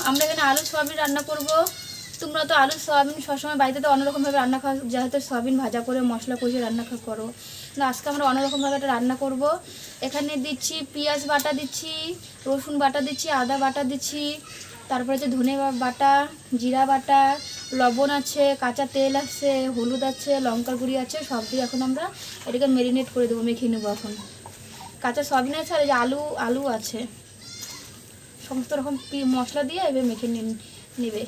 আমরা এখানে আলু সোয়াবিন রান্না করব। তোমরা তো আলু সোয়াবিন সবসময় বাড়িতে তো অন্যরকমভাবে রান্না খাও, যেহেতু সোয়াবিন ভাজা করে মশলা কষিয়ে রান্না করো, না আজকে আমরা অন্যরকমভাবে একটা রান্না করব। এখানে দিচ্ছি পেঁয়াজ বাটা, দিচ্ছি রসুন বাটা, দিচ্ছি আদা বাটা, দিচ্ছি তারপরে হচ্ছে ধনে বাটা, জিরা বাটা, লবণ আছে, কাঁচা তেল আছে, হলুদ আছে, লঙ্কার গুঁড়ি আছে, সব দিয়ে এখন আমরা এটাকে ম্যারিনেট করে দেবো, মেখে নেবো। এখন কাঁচা সয়াবিন আছে আর এই যে আলু আছে, সমস্ত রকম মশলা দিয়ে এবার মেখে নেবে।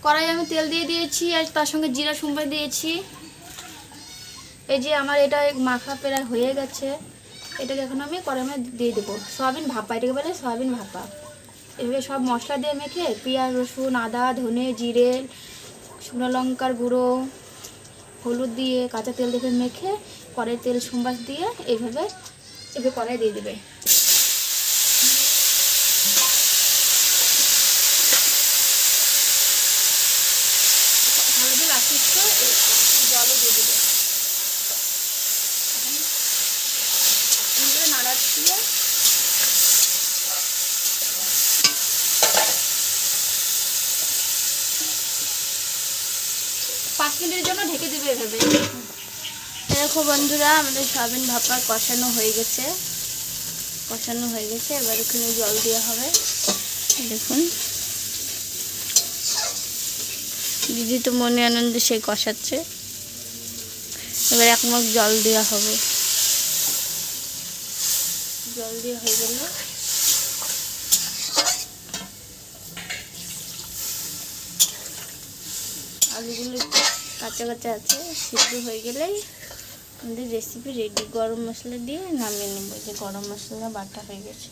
কড়াই আমি তেল দিয়ে দিয়েছি আর তার সঙ্গে জিরা সম্বাই দিয়েছি। এই যে আমার এটা মাখা প্রায় হয়ে গেছে, এটাকে এখন আমি কড়াইয়ে দিয়ে দেবো। সয়াবিন ভাপা এটাকে বলে, সয়াবিন ভাপা। এভাবে সব মশলা দিয়ে মেখে পেঁয়াজ রসুন আদা ধনে জিরে শুকনো লঙ্কার গুঁড়ো হলুদ দিয়ে কাঁচা তেল দিয়ে মেখে কড়াই তেল সম্বাস দিয়ে এইভাবে কড়াই দিয়ে দেবে। জলও দিয়ে দেবে, নাড়া দিয়ে 5 মিনিটের জন্য ঢেকে দেবে এভাবে। দেখো বন্ধুরা, আমাদের সয়াবিন ভাপা কষানো হয়ে গেছে, এবার এখানে জল দেওয়া হবে। দেখুন দিদি তো মনে আনন্দে সেই কষাচ্ছে, এবার 1 মগ জল দেওয়া হবে। জল দিয়ে হয়ে গেল, আলুগুলো কাঁচা কাঁচা আছে, সিদ্ধ হয়ে গেলেই আমাদের রেসিপি রেডি। গরম মশলা দিয়ে নামিয়ে নেব, যে গরম মশলা বাটা হয়ে গেছে।